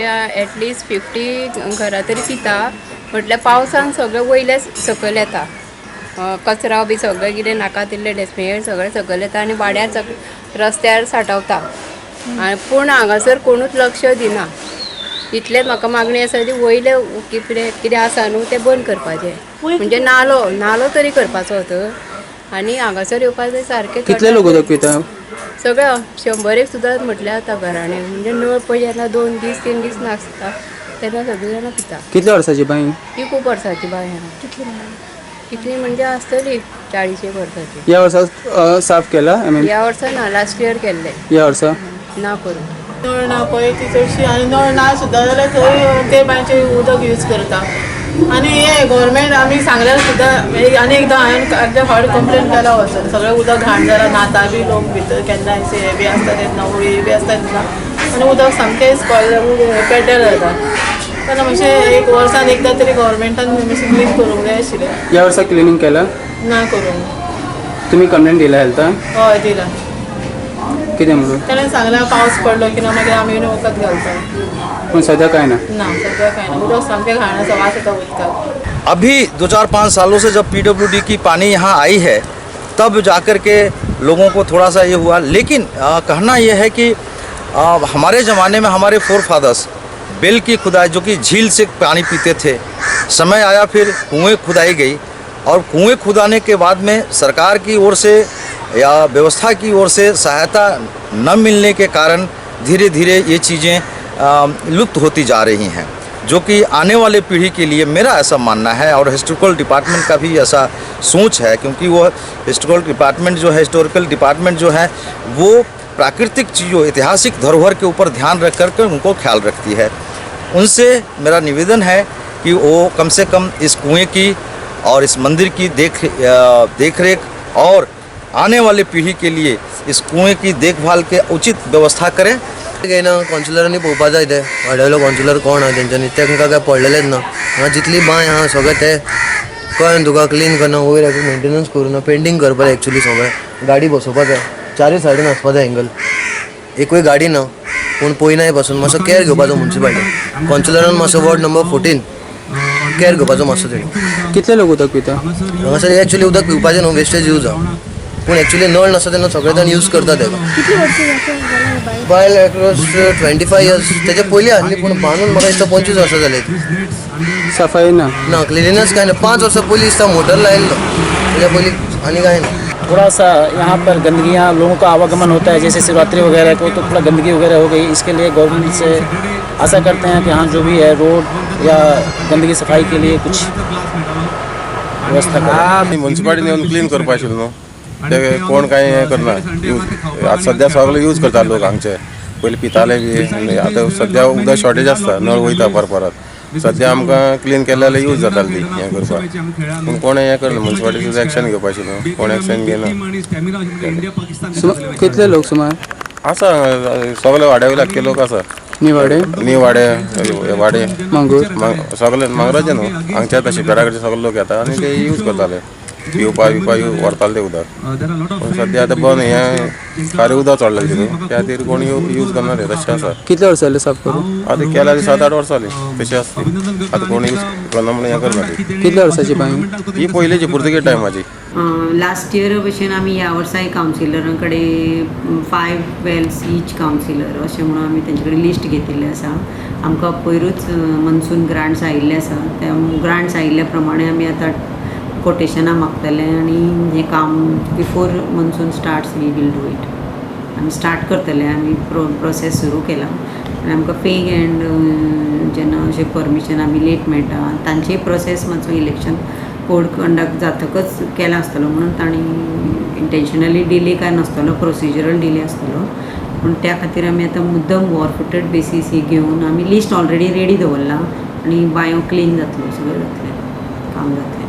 At least 50 घरां तरी पिता. म्हटल्यार पावसान सगळें वयले सकयल येता. कचरो बी सगळें कितें नाका तितलें डस्टबीन सगळें सकयल येता आनी वाड्यार रस्त्यार सांठवता. पूण हांगासर कोणूच लक्ष दिना. इतलेंच म्हाका मागणी आसा ती वयले कितें आसा न्हू तें बंद करपाचें. म्हणजे नालो तरी करपाचो आनी हांगासर येवपाचें सारकें. कितले लोक उदक पिता? सगळे 100 सुद्दां म्हटल्यार जाता घरांनी. म्हणजे नळ पळय जेन्ना 2 दीस 3 दीस नासता तेन्ना सगळीं जाणां पिता. कितल्या वर्साची बाई? ही खूब वर्साची बाय. कितली म्हणजे आसतली 40 वर्साची. या वर्सा साफ केला? ह्या वर्सा ना, लास्ट इयर केल्ले. या वर्सा ना करूं नळ ना पळय ती चडशी. आनी नळ ना सुद्दां जाल्यार थंय ते बांयचें उदक यूज करता. आनी हे गव्हर्मेंट आमी सांगल्यार सुद्दां आनी एकदां हांवें अर्द्या फावटी कंप्लेन केला वचून. सगळें उदक घाण जालां, नाता बी लोक भितर केन्नाय हे बी आसता तेन्ना होळी बी आसता तेन्ना आनी उदक सामकें पेड्डेल जाता. तेन्ना मातशें एक वर्सान एकदां तरी गव्हर्मेंटान मातशें क्लीन करूंक जाय आशिल्लें. या वर्सा क्लिनिंग केला? ना करूंक. तुम्ही कंप्लेंट दिला हेल्था? हय दिला. कितें म्हणून? ताणें सांगल्यार पावस पडलो की ना मागीर आमी वखद घालता. पण सध्या काय ना? सध्या काय ना. उदक सामकें घाण आसा, वास येता उदकाक. अभी 2-4-5 सालों से जब पीडब्ल्यूडी की पानी यहाँ आई है तब जाकर के लोगों को थोड़ा सा ये हुआ। लेकिन कहना ये है कि हमारे ज़माने में हमारे फोर फादर्स बेल की खुदाई जो कि झील से पानी पीते थे, समय आया फिर कुएं खुदाई गई और कुएं खुदाने के बाद में सरकार की ओर से या व्यवस्था की ओर से सहायता न मिलने के कारण धीरे धीरे ये चीज़ें लुप्त होती जा रही हैं, जो कि आने वाले पीढ़ी के लिए मेरा ऐसा मानना है और हिस्टोरिकल डिपार्टमेंट का भी ऐसा सोच है। क्योंकि वो हिस्टोरिकल डिपार्टमेंट जो है वो प्राकृतिक चीज़ों, ऐतिहासिक धरोहर के ऊपर ध्यान रख कर उनको ख्याल रखती है। उनसे मेरा निवेदन है कि वो कम से कम इस कुएं की और इस मंदिर की देख रेख और आने वाले पीढ़ी के लिए इस कुएं की देखभाल के उचित व्यवस्था करें। ना कौन्सिलरांनी पळोवपा जाय ते वाड्यावयलो कौन्सिलर कोण आहा तेंच्यांनी तांकां काय पडलेलेच ना. हांगा जितली बांय आहा सगळें ते कळ्ळें तुका क्लीन करना, वयर एकूच मेंटेनन्स करूना, पेंटींग करपा जाय एक्चुली सगळें. गाडी बसोवपा जाय, चारूय सायडीन आसपा जाय एंगल. एकूय गाडी ना पूण पयनाय पासून मातसो कॅर घेवपाचो म्युन्सिपाल्टी कौन्सिलरान मातसो वॉर्ड नंबर 14 कॅर घेवपाचो मातसो तेणी. कितले लोक उदक पिता? हांगासर एक्चुली उदक पिवपाचें न्हू, वेस्टेज यूज आहा. पूण एक्चुली नळ नासता तेन्ना सगळे जाण यूज करता तेका. बायल अक्रॉस 25 इयर्स तेजे पयलीं आसली पूण बांदून म्हाका दिसता 25 वर्सां जाली. सफाई ना? क्लिनिनेस काय ना. 5 वर्सां पयलीं दिसता मोटर लायल्लो, तेज्या पयलीं आनी काय ना. थोड़ा सा यहाँ पर गंदगियाँ, लोगों का आवागमन होता है, जैसे शिवरात्रि वगैरह को तो थोड़ा गंदगी वगैरह हो गई. इसके लिए गवर्नमेंट से आशा करते हैं कि हाँ जो भी है रोड या गंदगी सफाई के लिए कुछ व्यवस्था करें. म्युन्सिपाल्टीन येवन क्लीन करपा आशिल्लें न्हू, ते कोण काय हें करना. आतां सद्या सगळे यूज करता लोक हांगचे. पयलीं पिताले बी. आतां सद्या उदक शॉर्टेज आसता, नळ वयता परत. सद्या आमकां क्लीन केले जाल्यार यूज जाताली ती हें करपाक. पूण कोण हें करना. म्युन्सिपाल्टीचें एक्शन घेवपा आशिल्लें, कोण एक्शन घेयना. कितले लोक सुमार आसा सगळे वाड्यावयले आख्खे लोक आसा. निवाडे वाडे मांगूर सगळे मांगराचे न्हू, हांगचे आतां शिपेराकडचे सगळे लोक येता आनी ते यूज करताले. पिवपाक व्हरताले ते उदक. पूण सद्या आतां बंद हें खारें उदक चडलें तितून, त्या खातीर कोण यूज करना ते तशें आसा. कितले वर्सां जाले साफ करून? आतां केल्या 7-8 वर्सां जालीं तशी आसता. आतां कोण यूज करना म्हणून हें करना ती. कितल्या वर्साची बाई? ही पयलींची पुर्तुगेज टायमाची. लास्ट इयर भशेन आमी ह्या वर्साय कावन्सिलरां कडेन 5 वेल्स ईच कावन्सिलर अशें म्हणून आमी तेंचे कडेन लिस्ट घेतिल्लें आसा. आमकां पयरूच मनसून ग्रांट्स आयिल्ले आसा. त्या ग्रांट्स आयिल्ल्या प्रमाणे आमी आतां कोटेशनां मागतले आनी हें काम before monsoon starts we will do it. आमी स्टार्ट करतले. आमी प्रोसेस सुरू केला आनी आमकां पेईंग एंड जेन्ना अशें परमिशन आमी लेट मेळटा तांचेय प्रोसेस मातसो इलेक्शन कोड कंडक्ट जातकच केला आसतलो म्हणून तांणी इंटेन्शनली डिले काय नासतलो, प्रोसिजरल डिले आसतलो. पूण त्या खातीर आमी आतां मुद्दम वॉर बेसीस ही घेवन आमी लिस्ट ऑलरेडी रेडी दवरला आनी बायो क्लीन जातलो, सगळें जातलें, काम जातलें.